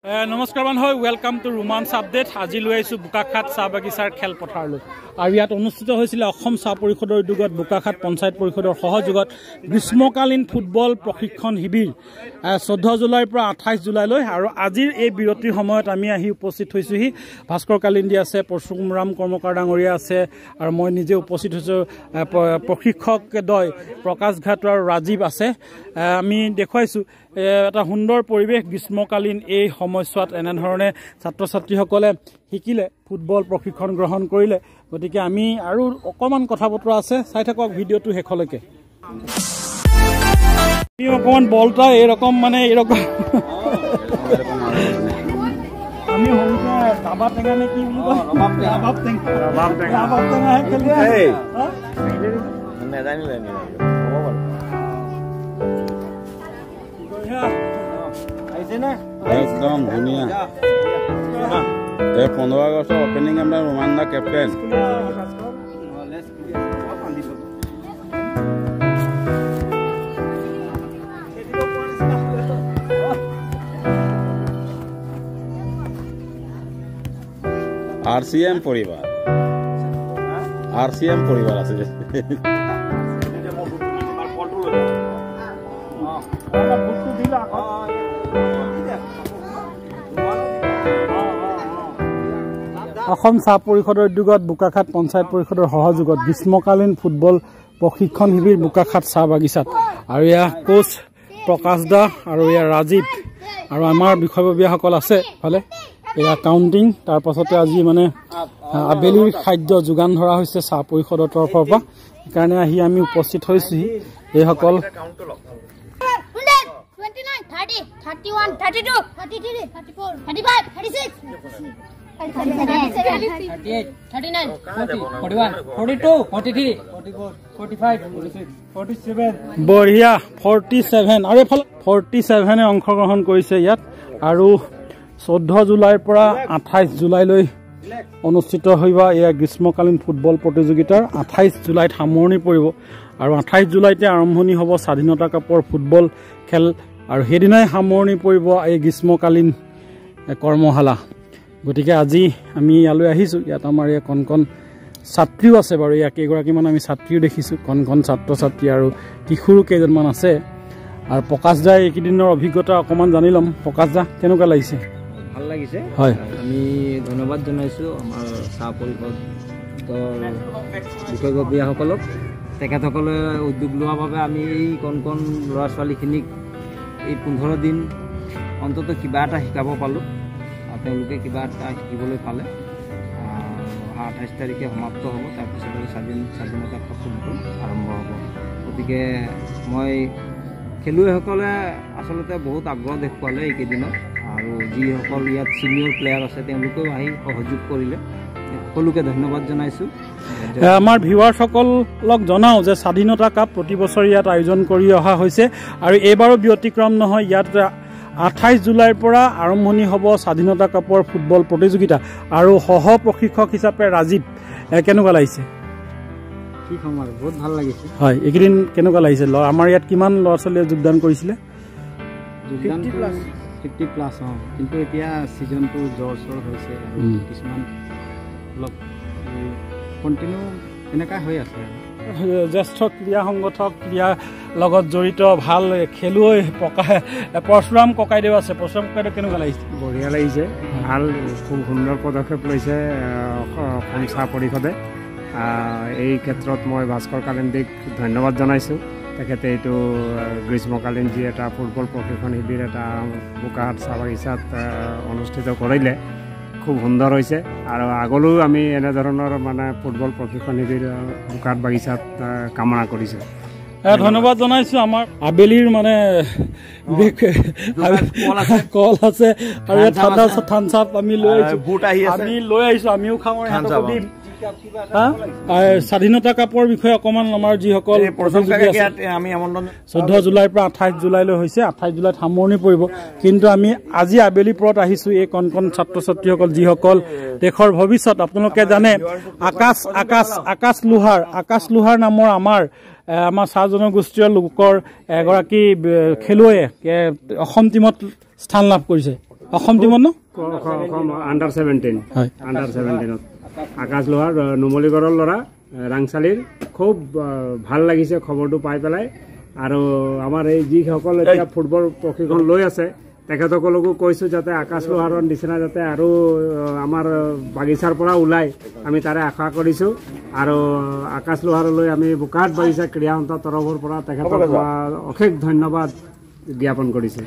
নমস্কাৰ বান্ধৱ welcome to romance update আজি লৈ আহিছোঁ বোকাখাট চাহ বাগিচাৰ খেলপথাৰলৈ আৰু ইয়াত অনুষ্ঠিত হৈছিল অসম চাহ পৰিষদৰ উদ্যোগত বোকাখাট পঞ্চায়ত পৰিষদৰ সহযোগত গ্ৰীষ্মকালীন ফুটবল প্ৰশিক্ষণ শিবিৰ 14 জুলাইৰ পৰা 28 জুলাইলৈ আৰু আজিৰ এই বিৰতিৰ সময়ত আমি আহি উপস্থিত হৈছোহি ভাস্কৰ কালিন্দী আছে পৰশুৰাম কৰ্মকাৰ ডাঙৰীয়া আছে আৰু মই নিজে উপস্থিত হৈছোঁ প্ৰশিক্ষকদ্বয় প্ৰকাশ ঘাট আৰু ৰাজীৱ আছে আমি দেখুৱাইছোঁ এটা সুন্দৰ পৰিৱেশ গ্ৰীষ্মকালীন এই সময়ছোৱাত এনেধৰণে ছাত্ৰ ছাত্ৰীসকলে শিকিলে ফুটবল প্ৰশিক্ষণ গ্ৰহণ কৰিলে গতিকে আমি আৰু অকমান কথা বতৰা আছে চাই থাকক ভিডিঅ'টো শেষলৈকে এই অকমান বলটা এরকম মানে এরকম আমি হলকে দাবা টেঙা নে কি বুলি কয় রবাব টেঙা খেলি এই নেজানিলে एकदम धुनिया 15 আগস্টৰ ওপেনিং আমৰা ৰোমান দা ক্যাপ্টেন আৰসিএম পৰিবাৰ আছে অসম চাহ পৰিষদৰ উদ্যোগত বোকাখাট পঞ্চায়ত পৰিষদৰ সহযোগত গ্ৰীষ্মকালীন ফুটবল প্ৰশিক্ষণ শিবিৰ বোকাখাট চাহ বাগিচাত আৰু ইয়া কোচ প্ৰকাশ দা আৰু ইয়া ৰাজীৱ আৰু আমাৰ বিষয়ববীয়াসকল আছে ভালে এয়া কাউন্টিং তাৰ পাছতে আজি মানে আবেলিৰ খাদ্য যোগান ধৰা হৈছে চাহ পৰিষদৰ তৰফৰ পৰা সেইকাৰণে আহি আমি উপস্থিত হৈছোহি এইসকল বঢ়িয়া 47 আৰু এফালে 47 অংশগ্ৰহণ কৰিছে ইয়াত আৰু 14 জুলাইৰ পৰা 28 জুলাইলৈ অনুষ্ঠিত হইব এই গ্ৰীষ্মকালীন ফুটবল প্ৰতিযোগিতাৰ 28 জুলাইত সামৰণি পৰিব আৰু 28 জুলাইতে আৰম্ভণি হ'ব স্বাধীনতা কাপৰ ফুটবল খেল আৰু হেদিনাই সামৰণি পৰিব এই গ্ৰীষ্মকালীন কৰ্মশালা গতিকে আজি আমি ইয়ালৈ আহিছোঁ ইয়াত আমাৰ এই কণ ছাত্ৰীও আছে বাৰু ইয়াক কেইগৰাকীমান আমি ছাত্ৰীও দেখিছোঁ কণ ছাত্ৰ ছাত্ৰী আৰু কিশোৰ কেইজনমান আছে আৰু প্ৰকাশ দাই এইকেইদিনৰ অভিজ্ঞতা অকণমান জানি ল'ম প্ৰকাশ দা কেনেকুৱা লাগিছে ভাল লাগিছে হয় আমি ধন্যবাদ জনাইছোঁ আমাৰ চাহ পৰিষদৰ বিষয়ববীয়াসকলক তেখেতসকলে উদ্যোগ লোৱাৰ বাবে আমি এই কণ ল'ৰা ছোৱালীখিনিক এই 15 দিন অন্তত কিবা এটা শিকাব পালোঁ তেওঁলোকে কিবা এটা শিকিবলৈ পালে 28 তাৰিখে সমাপ্ত হ'ব তাৰপিছত স্বাধীনতা ফুটবল আৰম্ভ হ'ব গতিকে মই খেলুৱৈসকলে আচলতে বহুত আগ্ৰহ দেখুৱালে এইকেইদিনত আৰু যিসকল ইয়াত ছিনিয়ৰ প্লেয়াৰ আছে তেওঁলোকেও আহি সহযোগ কৰিলে সকলোকে ধন্যবাদ জনাইছোঁ আমাৰ ভিউৱাৰসকলক জনাওঁ যে স্বাধীনতা কাপ প্ৰতি বছৰ ইয়াত আয়োজন কৰি অহা হৈছে আৰু এইবাৰো ব্যতিক্ৰম নহয় ইয়াত 28 জুলাইৰ পৰা আৰম্ভণি হ'ব স্বাধীনতা কাপৰ ফুটবল প্ৰতিযোগিতা আৰু সহ প্ৰশিক্ষক হিচাপে ৰাজীৱ কেনেকুৱা লাগিছে ঠিক আমাৰ বহুত ভাল লাগিছে হয় এইকেইদিন কেনেকুৱা লাগিছে আমাৰ ইয়াত কিমান ল'ৰা ছোৱালীয়ে যোগদান কৰিছিলে 50 প্লাছ কিন্তু এতিয়া ছিজনটো জ্বৰ হৈছে আৰু কিছুমান অলপ কণ্টিনিউ এনেকুৱা হৈ আছে জ্যেষ্ঠ ক্ৰীড়া সংগঠক ক্ৰীড়াৰ লগত জড়িত ভাল খেলুৱৈ পৰশুৰাম ককাইদেউ আছে পৰশুৰাম ককাইদেউ কেনেকুৱা লাগিছে বঢ়িয়া লাগিছে ভাল খুব সুন্দৰ পদক্ষেপ লৈছে অসম চাহ পৰিষদে এই ক্ষেত্ৰত মই ভাস্কৰ কালিন্দীক ধন্যবাদ জনাইছোঁ তেখেতে এইটো গ্ৰীষ্মকালীন যি এটা ফুটবল প্ৰশিক্ষণ শিবিৰ এটা বোকাখাট চাহ বাগিচাত অনুষ্ঠিত কৰিলে খুব সুন্দৰ হৈছে আৰু আগলৈও আমি এনেধৰণৰ মানে ফুটবল প্ৰশিক্ষণ শিবিৰ বোকাখাট বাগিচাত কামনা কৰিছোঁ ধন্যবাদ জনাইছোঁ আমাৰ আবেলিৰ মানে কল আছে আৰু থামছ আপ আমি লৈ আহিছোঁ আমিও খাওঁ দিম স্বাধীনতা কাপৰ বিষয়ে অকণমান আমাৰ যিসকল 14 জুলাইৰ পৰা 28 জুলাইলৈ হৈছে 28 জুলাইত সামৰণি পৰিব কিন্তু আমি আজি আবেলি পৰত আহিছোঁ এই কণ ছাত্ৰ ছাত্ৰীসকল যিসকল দেশৰ ভৱিষ্যত আপোনালোকে জানে আকাশ লোহাৰ নামৰ আমাৰ চাহ জনগোষ্ঠীয় লোকৰ এগৰাকী খেলুৱৈয়ে অসম টিমত স্থান লাভ কৰিছে অসম টিমত ন অসম আণ্ডাৰ 17 হয় আণ্ডাৰ 17ত আকাশ লোহাৰ নুমলীগড়ৰ ল'ৰা ৰাংচালিৰ খুব ভাল লাগিছে খবৰটো পাই পেলাই আৰু আমাৰ এই যিসকল এতিয়া ফুটবল প্ৰশিক্ষণ লৈ আছে তেখেতসকলকো কৈছোঁ যাতে আকাশ লোহাৰৰ নিচিনা যাতে আৰু আমাৰ বাগিচাৰ পৰা ওলাই আমি তাৰে আশা কৰিছোঁ আৰু আকাশ লোহাৰলৈ আমি বোকাখাত বাগিচা ক্ৰীড়া সন্থাৰ তৰফৰ পৰা তেখেতক অশেষ ধন্যবাদ জ্ঞাপন কৰিছোঁ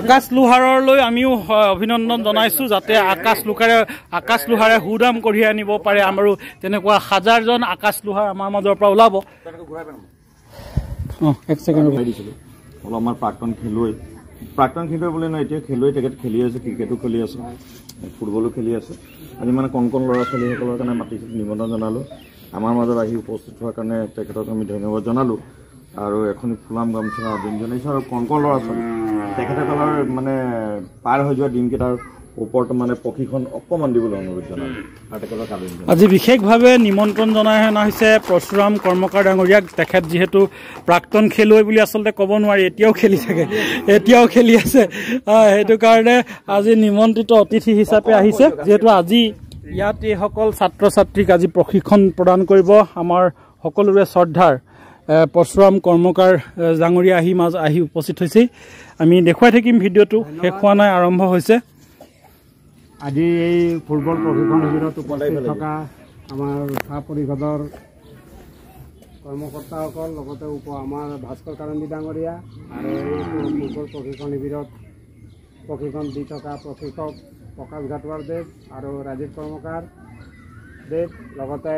আকাশ লোহাৰলৈ আমিও অভিনন্দন জনাইছোঁ যাতে আকাশ লোহাৰে সুদাম কঢ়িয়াই আনিব পাৰে আৰু তেনেকুৱা হাজাৰজন আকাশ লোহাৰ আমাৰ মাজৰ পৰা ওলাব এক ছেকেণ্ড আমাৰ প্ৰাক্তন খেলুৱৈ বুলি নহয় এতিয়া খেলুৱৈ তেখেত খেলি আছে ক্ৰিকেটো খেলি আছে ফুটবলো খেলি আছে আজি মানে কণ ল'ৰা ছোৱালীসকলৰ কাৰণে মাতিছোঁ নিমন্ত্ৰণ জনালোঁ আমাৰ মাজত আহি উপস্থিত হোৱাৰ কাৰণে তেখেতক আমি ধন্যবাদ জনালোঁ আৰু এখন ফুলাম গামোচা দিন জনাইছোঁ আৰু কণ ল'ৰা ছোৱালী তেখেতসকলৰ মানে পাৰ হৈ যোৱা দিনকেইটাৰ ওপৰত মানে প্ৰশিক্ষণ অকণমান দিবলৈ অনুৰোধ জনালোঁ আৰু তেখেতক আজি বিশেষভাৱে নিমন্ত্ৰণ জনাই অনা হৈছে পৰশুৰাম কৰ্মকাৰ ডাঙৰীয়াক তেখেত যিহেতু প্ৰাক্তন খেলুৱৈ বুলি আচলতে ক'ব নোৱাৰি এতিয়াও খেলি থাকে এতিয়াও খেলি আছে সেইটো কাৰণে আজি নিমন্ত্ৰিত অতিথি হিচাপে আহিছে যিহেতু আজি ইয়াত এইসকল ছাত্ৰ ছাত্ৰীক আজি প্ৰশিক্ষণ প্ৰদান কৰিব আমাৰ সকলোৰে শ্ৰদ্ধাৰ পৰশুৰাম কৰ্মকাৰ ডাঙৰীয়া আহি উপস্থিত হৈছে আমি দেখুৱাই থাকিম ভিডিঅ'টো শেষ হোৱা নাই আৰম্ভ হৈছে আজি এই ফুটবল প্ৰশিক্ষণ শিবিৰত উপস্থিত থকা আমাৰ চাহ পৰিষদৰ কৰ্মকৰ্তাসকল লগতে আমাৰ ভাস্কৰ কাৰেন্দি ডাঙৰীয়া আৰু এই ফুটবল প্ৰশিক্ষণ শিবিৰত প্ৰশিক্ষণ দি থকা প্ৰশিক্ষক প্ৰকাশ ঘাটৱাৰ দেৱ আৰু ৰাজীৱ কৰ্মকাৰ দেৱ লগতে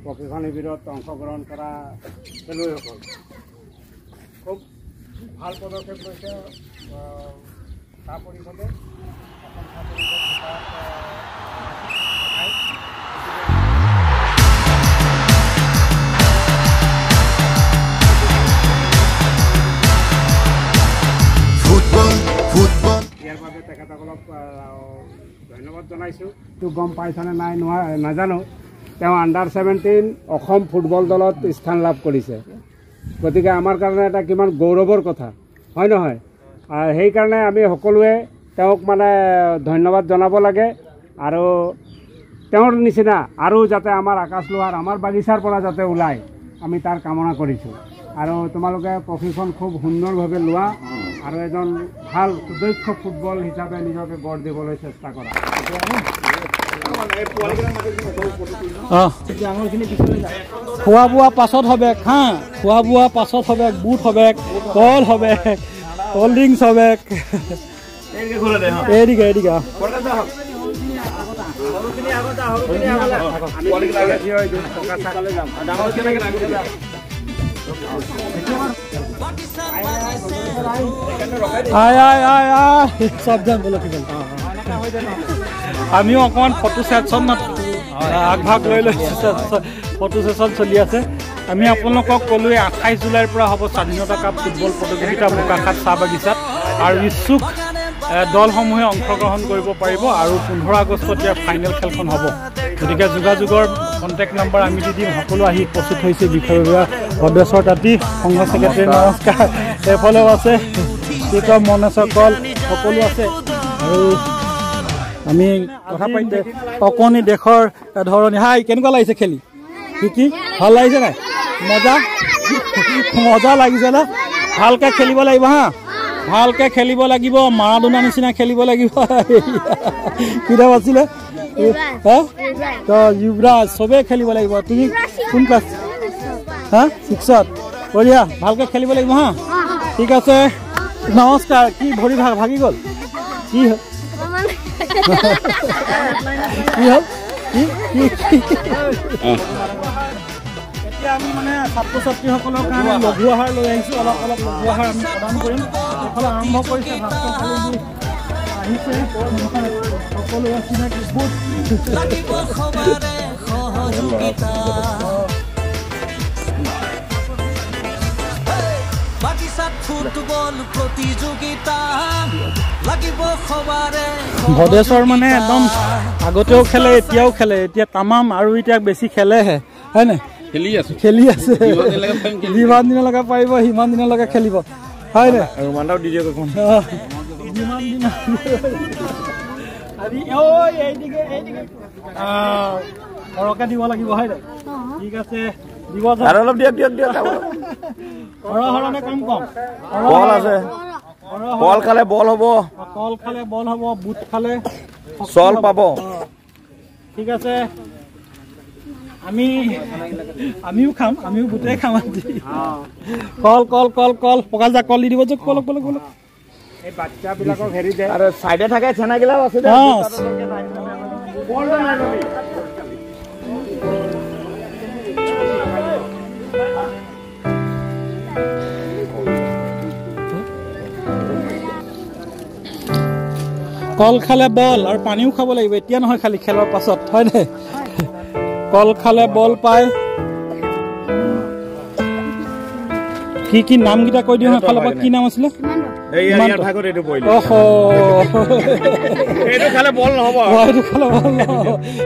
প্ৰশিক্ষণ শিবিৰত অংশগ্ৰহণ কৰা খেলুৱৈসকল খুব ভাল পদক্ষেপ লৈছে চাহ পৰিষদে ইয়াৰ বাবে তেখেতসকলক ধন্যবাদ জনাইছোঁ তো গম পাইছানে নাই নাজানো তেওঁ আণ্ডাৰ 17 অসম ফুটবল দলত স্থান লাভ কৰিছে গতিকে আমাৰ কাৰণে এটা কিমান গৌৰৱৰ কথা হয় নহয় সেইকাৰণে আমি সকলোৱে তেওঁক মানে ধন্যবাদ জনাব লাগে আৰু তেওঁৰ নিচিনা আৰু যাতে আমাৰ আকাশ লোহাৰ আমাৰ বাগিচাৰ পৰা যাতে ওলায় আমি তাৰ কামনা কৰিছোঁ আৰু তোমালোকে প্ৰশিক্ষণ খুব সুন্দৰভাৱে লোৱা আৰু এজন ভাল সুদক্ষ ফুটবল হিচাপে নিজকে গঢ় দিবলৈ চেষ্টা কৰা খোৱা বোৱা পাছত হবে খোৱা বোৱা পাছত হবে বুট হবে কল হবে কল্ড ড্ৰিংকস হবে এদিকে আমিও অকণমান ফটো সেশন আগভাগ লৈ ফটো সেশন চলি আছে আমি আপোনালোকক ক'লোৱে 28 জুলাইৰ পৰা হ'ব স্বাধীনতা কাপ ফুটবল প্ৰতিযোগিতা বোকাখাত চাহ বাগিচাত আৰু ইচ্ছুক দলসমূহে অংশগ্ৰহণ কৰিব পাৰিব আৰু 15 আগষ্টত ইয়াৰ ফাইনেল খেলখন হ'ব গতিকে যোগাযোগৰ কণ্টেক্ট নম্বৰ আমি দি দিম সকলো আহি উপস্থিত হৈছে বিষয় ভদ্ৰেশ্বৰ তাঁতী সংঘ ছেক্ৰেটাৰী নমস্কাৰ এফালেও আছে চিকম মনেশ্বৰ কল সকলো আছে আৰু আমি কথা পাতিতে অকণি দেশৰ ধৰণী হাই কেনেকুৱা লাগিছে খেলি কি ভাল লাগিছে নাই মজা লাগিছে না ভালকৈ খেলিব লাগিব ভালকৈ খেলিব লাগিব মাৰাডোনা নিচিনা খেলিব লাগিব কিতাপ আছিলে যুৱৰাজ চবেই খেলিব লাগিব তুমি কোন ক্লাছ 6ত বঢ়িয়া ভালকৈ খেলিব লাগিব ঠিক আছে নমস্কাৰ কি ভৰি ভাগি গ'ল কি হ'ল এতিয়া আমি মানে ছাত্ৰ ছাত্ৰীসকলৰ কাৰণে লঘু আহাৰ লৈ আহিছোঁ অলপ লঘু আহাৰ আমি প্ৰদান কৰিম এইফালে আৰম্ভ কৰিছে আহিছে সকলো চিনাকি ভদেশ্বৰ মানে একদম আগতেও খেলে এতিয়াও খেলে এতিয়া তামাম আৰু এতিয়া বেছি খেলেহে হয় নাই খেলি আছে যিমান দিনলৈকে পাৰিব সিমান দিনলৈকে খেলিব হয় নাই যিমান দিন আজি এইদিকে সৰহকৈ দিব লাগিব হয় নাই ঠিক আছে দিব আৰু অলপ দিয়ক সৰহৰণে কম বল আছে কল খালে বল হ'ব বুট খালে চল পাব ঠিক আছে আমিও খাম আমিও বুটে খাম কল পকা যা কল দি দিব যে কল এই বাচ্চাবিলাকক হেৰি দে আৰু সাইডে থাকে চেনাগিলাও আছে দে কল খালে বল আৰু পানীও খাব লাগিব এতিয়া নহয় খালি খেলৰ পাছত হয় নাই কল খালে বল পায় কি নামকেইটা কৈ দিওঁ এফালৰ পৰা কি নাম আছিলে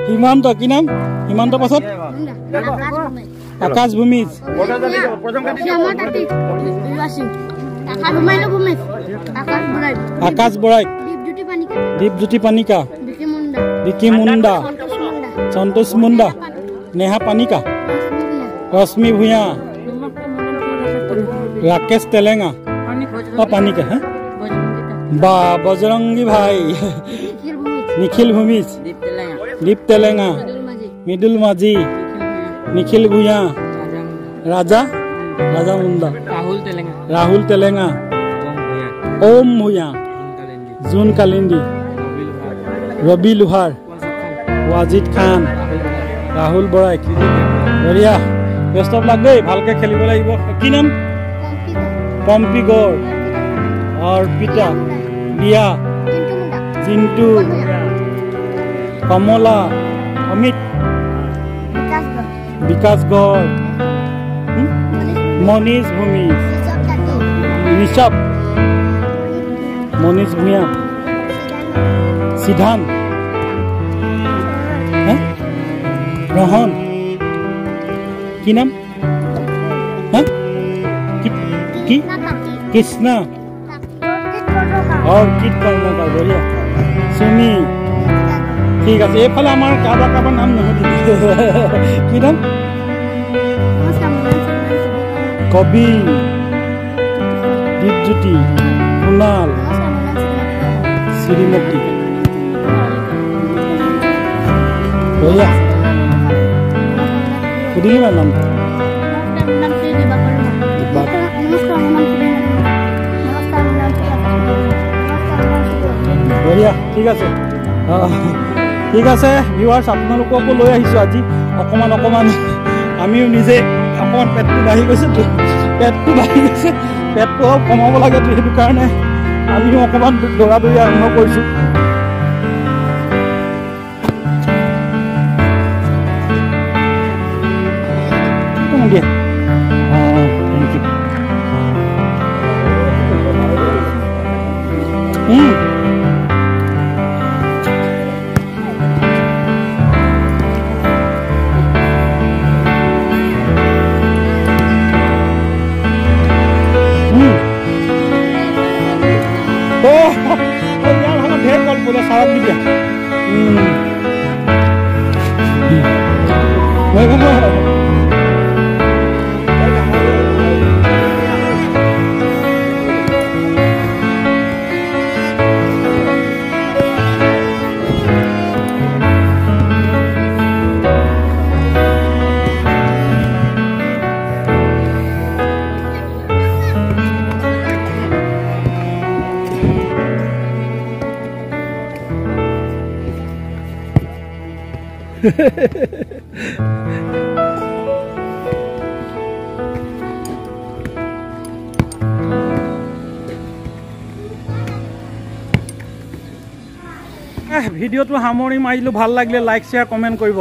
হিমান্ত কি নাম হিমান্ত পাছত আকাশ ভূমিজ আকাশ বৰাইক দীপজ্যোতি পানিকা বিকি মুণ্ডা সন্তোষ মুণ্ডা নেহা পানিকা ৰশ্মি ভূঞা राकेश तेलेंगा पानिका है बा बजरंगी भाई निखिल भूमिज दीप तेलेंगा मिडुल माझी निखिल भूया राजा मुंडा राहुल तेलेंगा ओम भूया जून कालिंदी रवि लोहार वाजिद खान राहुल बराइक बढ़िया बेस्ट ऑफ लक देই ভালকে খেলিব লাগিব কি নাম পম্পি গড় অর্পিতা দিয়া জিন্টু কমলা অমিত বিকাশ গড় মনীষ ভূমি ঋষভ মনীষ ভূঞা সিদ্ধান্ত রহন কি নাম কি কৃষ্ণা অর্কিড কর্মকার বঢ়িয়া সুমি ঠিক আছে এইফালে আমাৰ কাৰোবাৰ নাম নহয় কি নাম কবি দীপজ্যোতি কুণাল শ্ৰীমতী বঢ়িয়া সুধিলি না নামটো বঢ়িয়া ঠিক আছে ভিউৱাৰ্ছ আপোনালোককো লৈ আহিছোঁ আজি অকণমান আমিও নিজে অকণমান পেটটো বাঢ়ি গৈছে পেটটো কমাব লাগে সেইটো কাৰণে আমিও অকণমান দৌৰা আৰম্ভ কৰিছোঁ দিয়া থেংক ইউ ढेर कल बोला सारा दिया ভিডিঅ'টো সামৰি মাৰিলোঁ ভাল লাগিলে লাইক শ্বেয়াৰ কমেণ্ট কৰিব